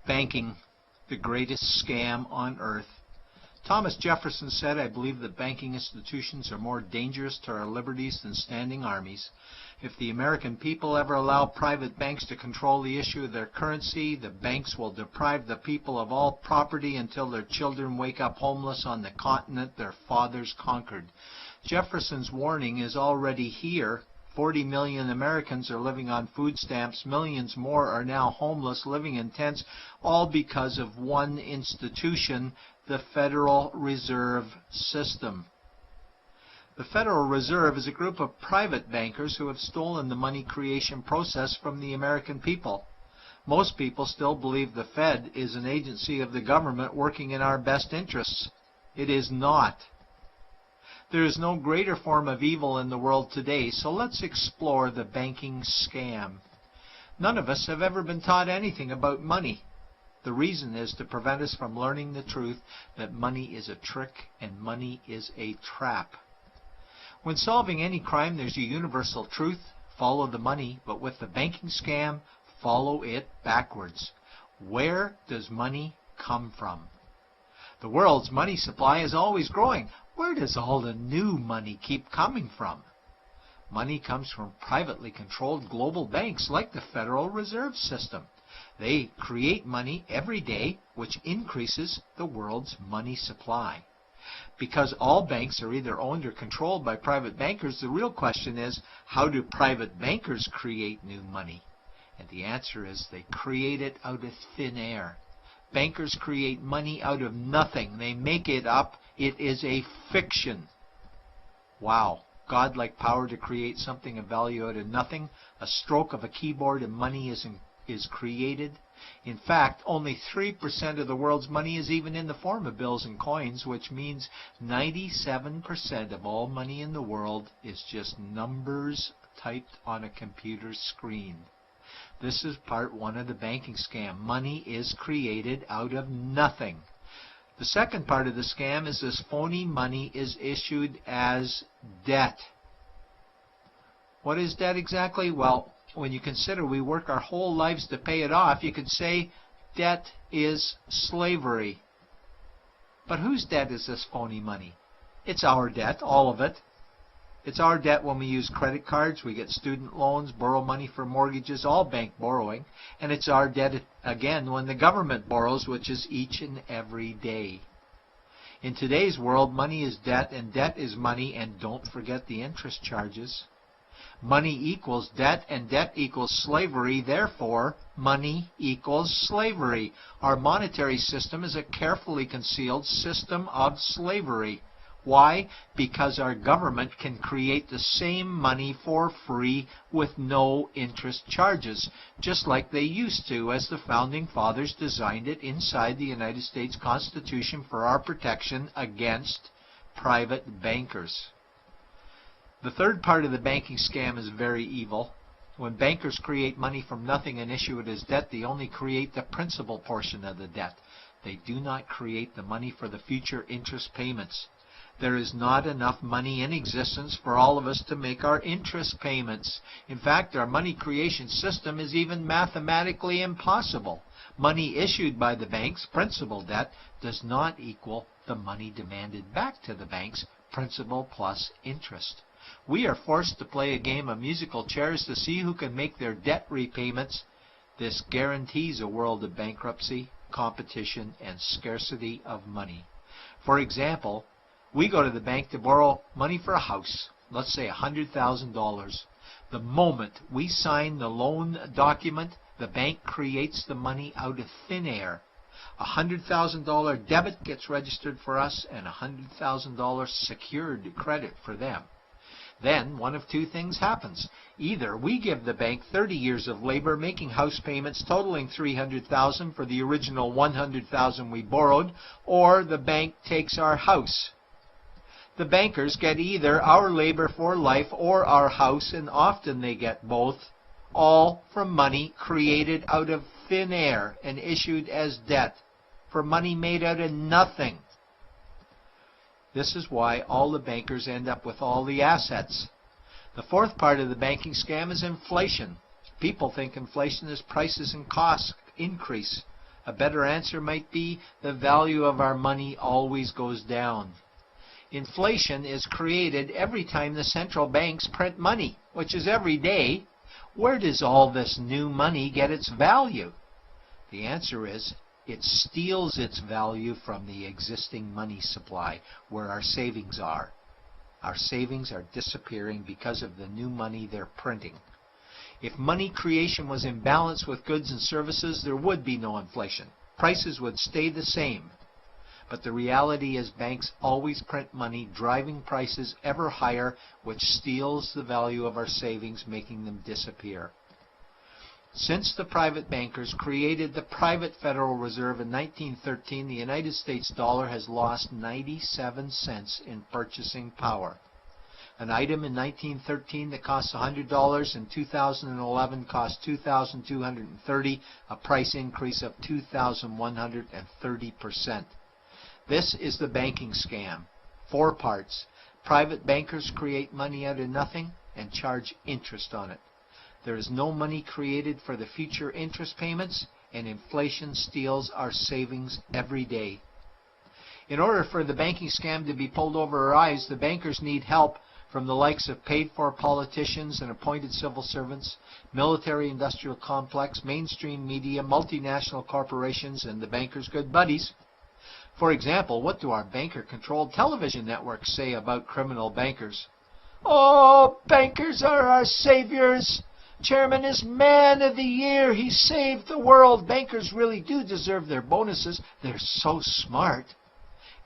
Banking, the greatest scam on earth. Thomas Jefferson said, "I believe that banking institutions are more dangerous to our liberties than standing armies. If the American people ever allow private banks to control the issue of their currency, the banks will deprive the people of all property until their children wake up homeless on the continent their fathers conquered." Jefferson's warning is already here. 40 million Americans are living on food stamps. Millions more are now homeless, living in tents, all because of one institution, the Federal Reserve System. The Federal Reserve is a group of private bankers who have stolen the money creation process from the American people. Most people still believe the Fed is an agency of the government working in our best interests. It is not. There is no greater form of evil in the world today, so let's explore the banking scam. None of us have ever been taught anything about money. The reason is to prevent us from learning the truth that money is a trick and money is a trap. When solving any crime, there's a universal truth: follow the money, but with the banking scam, follow it backwards. Where does money come from? The world's money supply is always growing. Where does all the new money keep coming from? Money comes from privately controlled global banks like the Federal Reserve System. They create money every day, which increases the world's money supply. Because all banks are either owned or controlled by private bankers, the real question is, how do private bankers create new money? And the answer is they create it out of thin air. Bankers create money out of nothing. They make it up. It is a fiction. Wow. Godlike power to create something of value out of nothing. A stroke of a keyboard and money is created. In fact, only 3% of the world's money is even in the form of bills and coins, which means 97% of all money in the world is just numbers typed on a computer screen. This is part one of the banking scam. Money is created out of nothing. The second part of the scam is this phony money is issued as debt. What is debt exactly? Well, when you consider we work our whole lives to pay it off, you could say debt is slavery. But whose debt is this phony money? It's our debt, all of it. It's our debt when we use credit cards, we get student loans, borrow money for mortgages, all bank borrowing. And it's our debt again when the government borrows, which is each and every day. In today's world, money is debt and debt is money, and don't forget the interest charges. Money equals debt and debt equals slavery, therefore money equals slavery. Our monetary system is a carefully concealed system of slavery. Why? Because our government can create the same money for free with no interest charges, just like they used to, as the Founding Fathers designed it inside the United States Constitution for our protection against private bankers. The third part of the banking scam is very evil. When bankers create money from nothing and issue it as debt, they only create the principal portion of the debt. They do not create the money for the future interest payments. There is not enough money in existence for all of us to make our interest payments. In fact, our money creation system is even mathematically impossible. Money issued by the banks, principal debt, does not equal the money demanded back to the banks, principal plus interest. We are forced to play a game of musical chairs to see who can make their debt repayments. This guarantees a world of bankruptcy, competition, and scarcity of money. For example, we go to the bank to borrow money for a house, let's say $100,000. The moment we sign the loan document, the bank creates the money out of thin air. A $100,000 debit gets registered for us and a $100,000 secured credit for them. Then one of two things happens. Either we give the bank 30 years of labor making house payments totaling $300,000 for the original $100,000 we borrowed, or the bank takes our house. The bankers get either our labor for life or our house, and often they get both, all from money created out of thin air and issued as debt, for money made out of nothing. This is why all the bankers end up with all the assets. The fourth part of the banking scam is inflation. People think inflation is prices and costs increase. A better answer might be the value of our money always goes down. Inflation is created every time the central banks print money, which is every day. Where does all this new money get its value? The answer is it steals its value from the existing money supply, where our savings are. Our savings are disappearing because of the new money they're printing. If money creation was in balance with goods and services, there would be no inflation. Prices would stay the same. But the reality is banks always print money, driving prices ever higher, which steals the value of our savings, making them disappear. Since the private bankers created the private Federal Reserve in 1913, the United States dollar has lost 97 cents in purchasing power. An item in 1913 that cost $100 in 2011 cost $2,230, a price increase of 2,130%. This is the banking scam. 4 parts. Private bankers create money out of nothing and charge interest on it. There is no money created for the future interest payments, and inflation steals our savings every day. In order for the banking scam to be pulled over our eyes, the bankers need help from the likes of paid-for politicians and appointed civil servants, military-industrial complex, mainstream media, multinational corporations, and the bankers' good buddies. For example, what do our banker-controlled television networks say about criminal bankers? "Oh, bankers are our saviors. Chairman is Man of the Year. He saved the world. Bankers really do deserve their bonuses. They're so smart."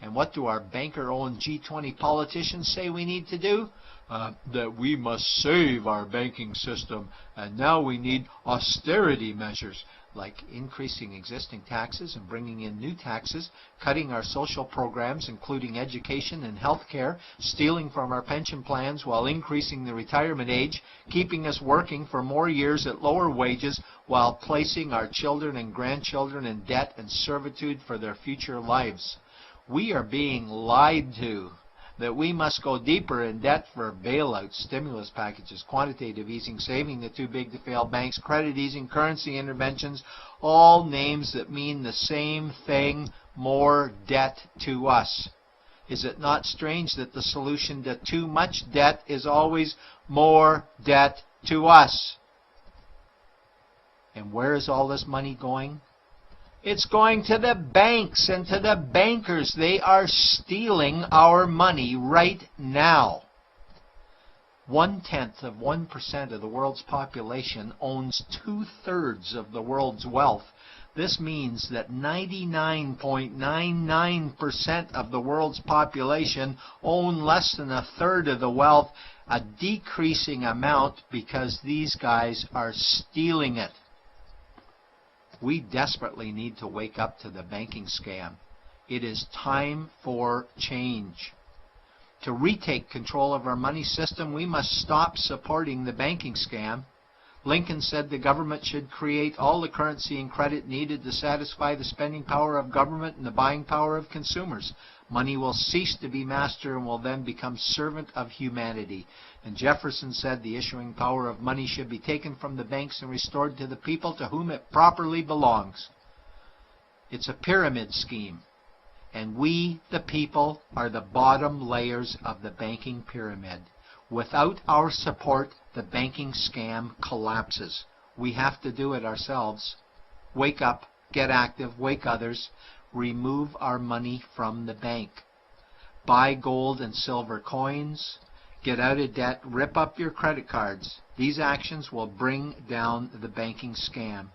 And what do our banker-owned G20 politicians say we need to do? That we must save our banking system, and now we need austerity measures, like increasing existing taxes and bringing in new taxes, cutting our social programs, including education and health care, stealing from our pension plans while increasing the retirement age, keeping us working for more years at lower wages while placing our children and grandchildren in debt and servitude for their future lives. We are being lied to that we must go deeper in debt for bailouts, stimulus packages, quantitative easing, saving the too big to fail banks, credit easing, currency interventions, all names that mean the same thing, more debt to us. Is it not strange that the solution to too much debt is always more debt to us? And where is all this money going? It's going to the banks and to the bankers. They are stealing our money right now. 0.1% of the world's population owns 2/3 of the world's wealth. This means that 99.99% of the world's population own less than 1/3 of the wealth, a decreasing amount because these guys are stealing it. We desperately need to wake up to the banking scam. It is time for change. To retake control of our money system, we must stop supporting the banking scam. Lincoln said the government should create all the currency and credit needed to satisfy the spending power of government and the buying power of consumers. Money will cease to be master and will then become servant of humanity. And Jefferson said the issuing power of money should be taken from the banks and restored to the people to whom it properly belongs. It's a pyramid scheme, and we, the people, are the bottom layers of the banking pyramid. Without our support, the banking scam collapses. We have to do it ourselves. Wake up, get active, wake others, remove our money from the bank. Buy gold and silver coins, get out of debt, rip up your credit cards. These actions will bring down the banking scam.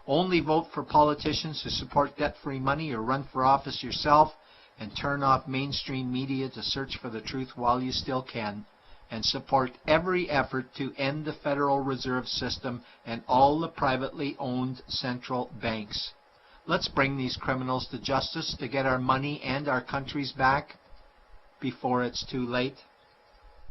Only vote for politicians who support debt-free money, or run for office yourself, and turn off mainstream media to search for the truth while you still can. And support every effort to end the Federal Reserve System and all the privately owned central banks. Let's bring these criminals to justice to get our money and our countries back before it's too late.